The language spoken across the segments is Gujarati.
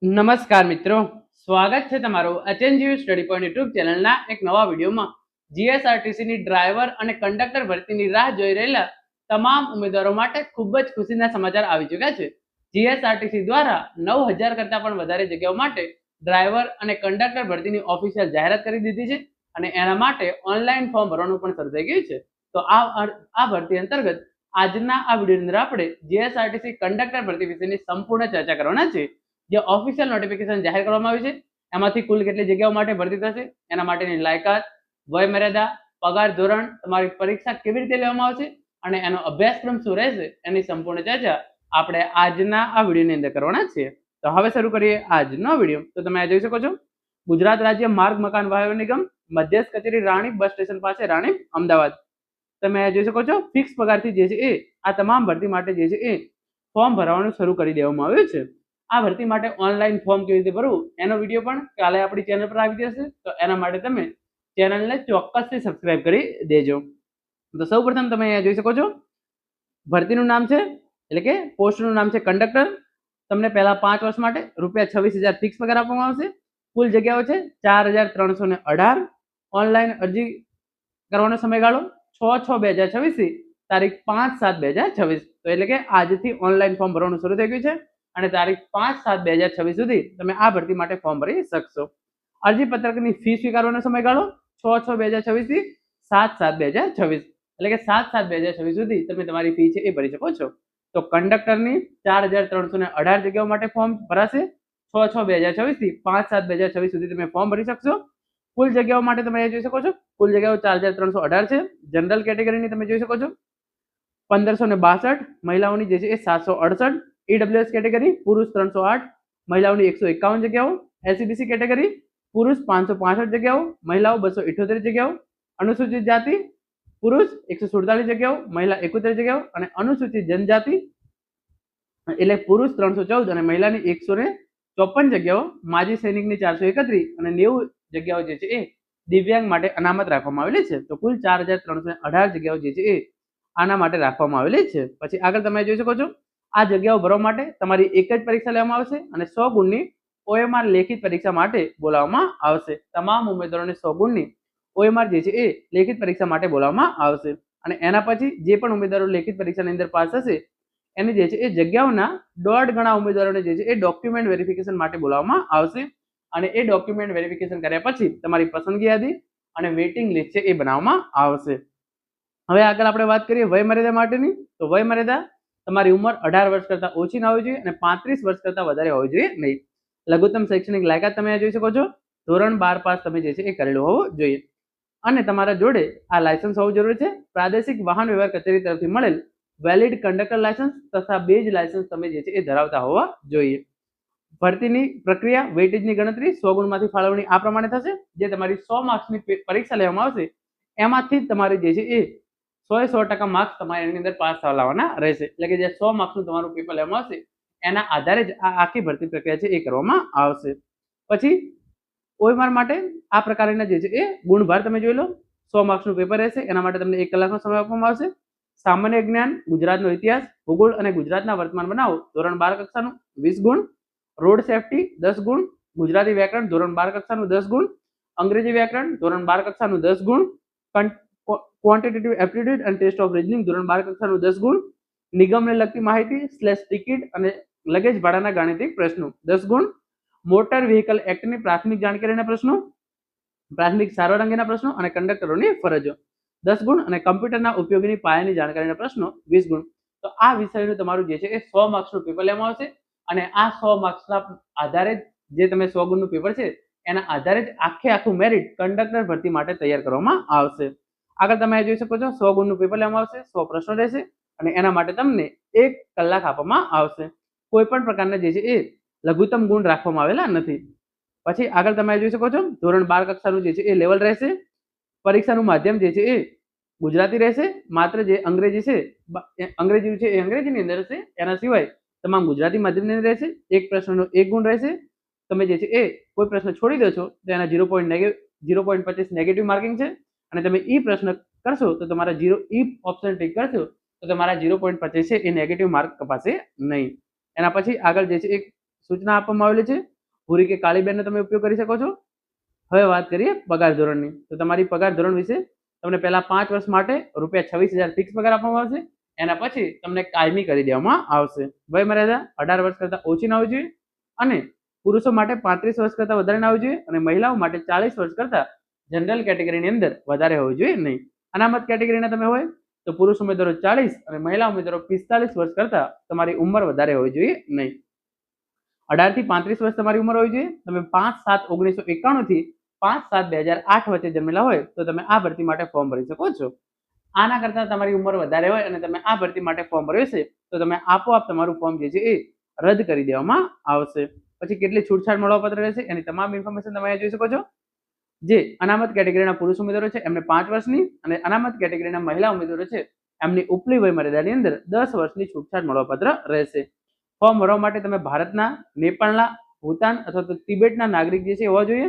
નમસ્કાર મિત્રો, સ્વાગત છે તમારું એચએનજીયુ સ્ટડી પોઈન્ટ યુટ્યુબ ચેનલના એક નવા વિડીયોમાં. જીએસઆરટીસીની ડ્રાઈવર અને કંડક્ટર ભરતીની રાહ જોઈ રહેલા તમામ ઉમેદવારો માટે ખૂબ જ ખુશીના સમાચાર આવી ચૂક્યા છે. જીએસઆરટીસી દ્વારા 9000 કરતાં પણ વધારે જગ્યાઓ માટે ડ્રાઈવર અને કંડક્ટર ભરતીની ઓફિશિયલ જાહેરાત કરી દીધી છે અને એના માટે ઓનલાઈન ફોર્મ ભરવાનું પણ શરૂ થઈ ગયું છે. તો આ ભરતી અંતર્ગત આજના આ વિડીયોની અંદર આપણે જીએસઆરટીસી કંડક્ટર ભરતી વિશેની સંપૂર્ણ ચર્ચા કરવાના છે. જે ઓફિશિયલ નોટિફિકેશન જાહેર કરવામાં આવ્યું છે એમાંથી કુલ કેટલી જગ્યાઓ માટે ભરતી થશે, એના માટેની લાયકાત, વય મર્યાદા, પગાર ધોરણ, તમારી પરીક્ષા કેવી રીતે લેવામાં આવશે અને એનો અભ્યાસક્રમ શું રહેશે એની સંપૂર્ણ ચર્ચા આપણે આજના આ વિડીયોની અંદર કરવાના છીએ. તો હવે શરૂ કરીએ આજનો વિડીયો. તો તમે આ જોઈ શકો છો, ગુજરાત રાજ્ય માર્ગ મકાન વાહન નિગમ મધ્યસ્થ કચેરી રાણીપ બસ સ્ટેશન પાસે, રાણીપ, અમદાવાદ. તમે જોઈ શકો છો, ફિક્સ પગારથી જે છે એ આ તમામ ભરતી માટે જે છે એ ફોર્મ ભરવાનું શરૂ કરી દેવામાં આવ્યું છે. આ ભરતી માટે ઓનલાઈન ફોર્મ કેવી રીતે ભરવું એનો વિડીયો પણ કાલે આપણી ચેનલ પર આવી જશે. તો એના માટે તમે ચેનલને ચોક્કસથી સબસ્ક્રાઇબ કરી દેજો. તો સૌપ્રથમ તમે અહીંયા જોઈ શકો છો, ભરતીનું નામ છે એટલે કે પોસ્ટનું નામ છે કંડક્ટર. તમને પહેલા 5 વર્ષ માટે ₹26,000 ફિક્સ પગાર આપવામાં આવશે. કુલ જગ્યાઓ છે 4318. ઓનલાઈન અરજી કરવાનો સમયગાળો 6/6/2026 થી તારીખ 5/7/2026. તો એટલે કે આજથી ઓનલાઈન ફોર્મ ભરવાનું શરૂ થઈ ગયું છે અને તારીખ 5/7/2026 સુધી તમે આ ભરતી માટે ફોર્મ ભરી શકશો. અરજી પત્રકની ફી સ્વીકારવાનો સમયગાળો 6/6/2026 થી 7/7/2026. એટલે કે 7/7/2026 સુધી તમે તમારી ફી છે એ ભરી શકો છો. તો કંડક્ટરની 4318 જગ્યાઓ માટે ફોર્મ ભરાશે. 6/6/2026 થી 5/7/2026 સુધી તમે ફોર્મ ભરી શકશો. કુલ જગ્યાઓ માટે તમે જોઈ શકો છો, કુલ જગ્યાઓ 4318 છે. જનરલ કેટેગરીની તમે જોઈ શકો છો 1562, મહિલાઓની જે છે એ 768. ઈડબ્લ્યુએસ કેટેગરી પુરુષ 308, મહિલાઓની 151 જગ્યાઓ. એસસીબીસી કેટેગરી પુરુષ 565 જગ્યાઓ, મહિલાઓ 278 જગ્યાઓ. અનુસૂચિત જાતિ પુરુષ 147 જગ્યાઓ, મહિલા 71 જગ્યાઓ અને અનુસૂચિત જનજાતિ એટલે પુરુષ 314 અને મહિલાની 154 જગ્યાઓ. માજી સૈનિકની 431 અને 90 જગ્યાઓ જે છે એ દિવ્યાંગ માટે અનામત રાખવામાં આવેલી છે. તો કુલ 4318 જગ્યાઓ જે છે એ આના માટે રાખવામાં આવેલી છે. પછી આગળ તમે જોઈ શકો છો, આ જગ્યાઓ ભરવા માટે તમારી એક જ પરીક્ષા લેવામાં આવશે અને 100 ગુણની OMR લેખિત પરીક્ષા માટે બોલાવવામાં આવશે. તમામ ઉમેદવારોને 100 ગુણની OMR જે છે એ લેખિત પરીક્ષા માટે બોલાવવામાં આવશે અને એના પછી જે પણ ઉમેદવારો લેખિત પરીક્ષાની અંદર પાસ થશે એની જે છે એ જગ્યાઓના 1.5 ગણા ઉમેદવારોને જે છે એ ડોક્યુમેન્ટ વેરિફિકેશન માટે બોલાવવામાં આવશે અને એ ડોક્યુમેન્ટ વેરિફિકેશન કર્યા પછી તમારી પસંદગી યાદી અને વેઇટિંગ લિસ્ટ છે એ બનાવવામાં આવશે. હવે આગળ આપણે વાત કરીએ વય મર્યાદા માટેની. તો વય મર્યાદા તમારી ઉંમર 18 વર્ષ કરતાં ઓછી ના હોવી જોઈએ અને 35 વર્ષ કરતાં વધારે હોવી જોઈએ નહીં. લઘુત્તમ શૈક્ષણિક લાયકાત તમે જોઈ શકો છો, ધોરણ 12 પાસ તમે જે છે એ કરેલું હોવું જોઈએ અને તમારા જોડે આ લાયસન્સ હોવું જરૂરી છે. પ્રાદેશિક વાહન વ્યવહાર કચેરી તરફથી મળેલ વેલિડ કંડક્ટર લાયસન્સ તથા બેજ લાયસન્સ તમે જે છે એ ધરાવતા હોવા જોઈએ. ભરતીની પ્રક્રિયા, વેઇટેજની ગણતરી 100 ગુણમાંથી ફાળવણી આ પ્રમાણે થશે. જે તમારી 100 માર્ક્સની પરીક્ષા લેવામાં આવશે એમાંથી તમારી જે છે એ 100% માર્ક્સ તમારે એની અંદર પાસ થવા લાવવાના રહેશે. એટલે કે જે 100 માર્ક્સનું તમારું પેપર લેવામાં આવશે એના આધારે જ આ આખી ભરતી પ્રક્રિયા છે એ કરવામાં આવશે. પછી OMR માટે આ પ્રકારના જે છે એ ગુણભાર તમે જોઈ લો. 100 માર્ક્સનું પેપર રહેશે, એના માટે તમને 1 કલાકનો સમય આપવામાં આવશે. સામાન્ય જ્ઞાન, ગુજરાતનો ઇતિહાસ, ભૂગોળ અને ગુજરાતના વર્તમાન બનાવો ધોરણ 12 કક્ષાનું 20 ગુણ. રોડ સેફટી 10 ગુણ. ગુજરાતી વ્યાકરણ ધોરણ 12 કક્ષાનું 10 ગુણ. અંગ્રેજી વ્યાકરણ ધોરણ 12 કક્ષાનું 10 ગુણ. ક્વોન્ટિટેટિવ એપ્ટિટ્યુડ અને ટેસ્ટ ઓફ રીઝનિંગ ધોરણ 12 કક્ષાનું 10 ગુણ. નિગમને લગતી માહિતી / ટિકિટ અને લગેજ ભાડાના ગાણિતિક પ્રશ્નો 10 ગુણ. મોટર વ્હીકલ એક્ટની પ્રાથમિક જાણકારીના પ્રશ્નો, પ્રાથમિક સારવાર અંગેના પ્રશ્નો અને કંડક્ટરોની ફરજો 10 ગુણ અને કમ્પ્યુટરના ઉપયોગની પાયાની જાણકારીના પ્રશ્નો 20 ગુણ. તો આ વિષયનું તમારું જે છે એ 100 માર્ક્સનું પેપર લેવામાં આવશે અને આ 100 માર્ક્સના આધારે જે તમે 100 ગુણનું પેપર છે એના આધારે જ આખું મેરિટ કંડક્ટર ભરતી માટે તૈયાર કરવામાં આવશે. આગળ તમે જોઈ શકો છો, 100 ગુણનું પેપર લેવામાં આવશે, 100 પ્રશ્નો રહેશે અને એના માટે તમને 1 કલાક આપવામાં આવશે. કોઈ પણ પ્રકારના જે છે એ લઘુત્તમ ગુણ રાખવામાં આવેલા નથી. પછી આગળ તમે જોઈ શકો છો, ધોરણ 12 કક્ષાનું જે છે એ લેવલ રહેશે. પરીક્ષાનું માધ્યમ જે છે એ ગુજરાતી રહેશે. માત્ર જે અંગ્રેજી છે એ અંગ્રેજીની અંદર રહેશે. એના સિવાય તમામ ગુજરાતી માધ્યમની અંદર રહેશે. એક પ્રશ્નનો 1 ગુણ રહેશે. તમે જે છે એ કોઈ પ્રશ્ન છોડી દો છો તો એના 0.25 નેગેટિવ માર્કિંગ છે અને તમે ઈ પ્રશ્ન કરશો તો તમારા ઈ ઓપ્શન ટિક કરશો તો તમારા 0.25 છે એ નેગેટિવ માર્ક કપાશે નહીં. એના પછી આગળ જે છે એક સૂચના આપવામાં આવેલી છે. ભૂરી કે કાળી બેનનો તમે ઉપયોગ કરી શકો છો. હવે વાત કરીએ પગાર ધોરણની. તો તમારી પગાર ધોરણ વિશે તમને પહેલા 5 વર્ષ માટે ₹26,000 ફિક્સ પગાર આપવામાં આવશે. એના પછી તમને કાયમી કરી દેવામાં આવશે. વય મર્યાદા 18 વર્ષ કરતાં ઓછી ના હોવી જોઈએ અને પુરુષો માટે 35 વર્ષ કરતાં વધારે ના હોવી જોઈએ અને મહિલાઓ માટે 40 વર્ષ કરતાં જનરલ કેટેગરીની અંદર વધારે હોવી જોઈએ નહીં. અનામત કેટેગરીના તમે હોય તો પુરુષ ઉમેદવારો 40 અને મહિલા ઉમેદવારો 45 વર્ષ કરતાં તમારી ઉંમર વધારે હોવી જોઈએ નહીં. 18 થી 35 વર્ષ તમારી ઉંમર હોવી જોઈએ. તમે 5/7/1991 થી 5/7/2008 વચ્ચે જન્મેલા હોય તો તમે આ ભરતી માટે ફોર્મ ભરી શકો છો. આના કરતાં તમારી ઉંમર વધારે હોય અને તમે આ ભરતી માટે ફોર્મ ભર્યું છે તો તમે આપોઆપ તમારું ફોર્મ જે છે એ રદ કરી દેવામાં આવશે. પછી કેટલી છૂટછાટ મળવાપાત્ર રહેશે એની તમામ ઇન્ફોર્મેશન તમે અહીંયા જોઈ શકો છો. જે અનામત કેટેગરીના પુરુષ ઉમેદવારો છે એમને 5 વર્ષની અને અનામત કેટેગરીના મહિલા ઉમેદવારો છે એમની ઉપલી વય મર્યાદાની અંદર 10 વર્ષની છૂટછાટ મળવાપાત્ર રહેશે. ફોર્મ ભરવા માટે તમે ભારતના, નેપાળના, ભૂતાન અથવા તો તિબેટના નાગરિક જે છે હોવા જોઈએ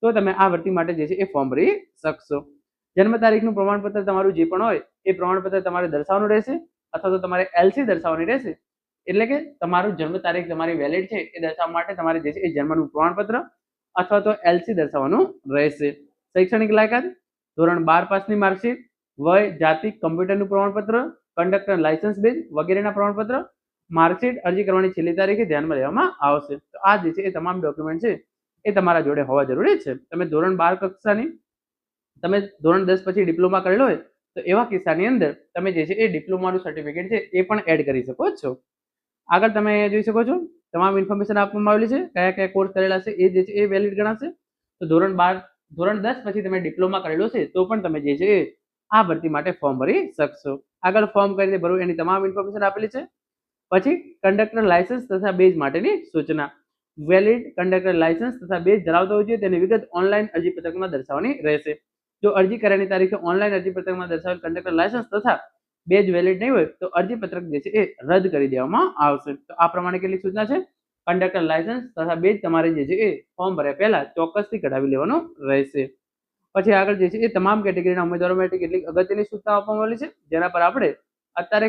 તો તમે આ ભરતી માટે જે છે એ ફોર્મ ભરી શકશો. જન્મ તારીખનું પ્રમાણપત્ર તમારું જે પણ હોય એ પ્રમાણપત્ર તમારે દર્શાવવાનું રહેશે અથવા તો તમારે એલસી દર્શાવવાની રહેશે. એટલે કે તમારું જન્મ તારીખ તમારી વેલિડ છે એ દર્શાવવા માટે તમારે જે છે એ જન્મનું પ્રમાણપત્ર અથવા તો એલસી દર્શાવવાનું રહેશે. શૈક્ષણિક લાયકાત ધોરણ 12 પાસની માર્કશીટ, વય, જાતિ, કમ્પ્યુટરનું પ્રમાણપત્ર, કંડક્ટર લાયસન્સ બેજ વગેરેના પ્રમાણપત્ર, માર્કશીટ, અરજી કરવાની છેલ્લી તારીખે ધ્યાનમાં લેવામાં આવશે. તો આ જે છે એ તમામ ડોક્યુમેન્ટ છે એ તમારા જોડે હોવા જરૂરી છે. તમે ધોરણ 12 કક્ષાની તમે ધોરણ 10 પછી ડિપ્લોમા કરેલો હોય તો એવા કિસ્સાની અંદર તમે જે છે એ ડિપ્લોમાનું સર્ટિફિકેટ છે એ પણ એડ કરી શકો છો. આગળ તમે જોઈ શકો છો તમામ ઇન્ફોર્મેશન આપવામાં આવેલી છે. કયા કયા કોર્સ કરેલા છે એ જે છે એ વેલિડ ગણાશે. તો ધોરણ 10 પછી તમે ડિપ્લોમા કરેલો છે તો પણ તમે જે છે આ ભરતી માટે ફોર્મ ભરી શકશો. આગળ ફોર્મ કઈ રીતે ભરવું એની તમામ ઇન્ફોર્મેશન આપેલી છે. પછી કંડક્ટર લાયસન્સ તથા બેજ માટેની સૂચના. વેલિડ કંડક્ટર લાયસન્સ તથા બેજ ધરાવતો હોય છે તેની વિગત ઓનલાઈન અરજી પત્રકમાં દર્શાવવાની રહેશે. જો અરજી કર્યાની તારીખે ઓનલાઈન અરજી પત્રકમાં દર્શાવેલ કંડક્ટર લાયસન્સ તથા બેજ વેલિડ નહીં હોય તો અરજી પત્રક જે છે એ રદ કરી દેવામાં આવશે. તો આ પ્રમાણે કેટલી સૂચના છે. કંડક્ટર લાયસન્સ તથા બેજ તમારે જે છે એ ફોર્મ ભર્યા પહેલા ચોક્કસથી કઢાવી લેવાનું રહેશે. પછી આગળ જે છે એ તમામ કેટેગરીના ઉમેદવારો માટે કેટલીક અગત્યની સૂચનાઓ આપવામાં આવેલી છે જેના પર આપણે અત્યારે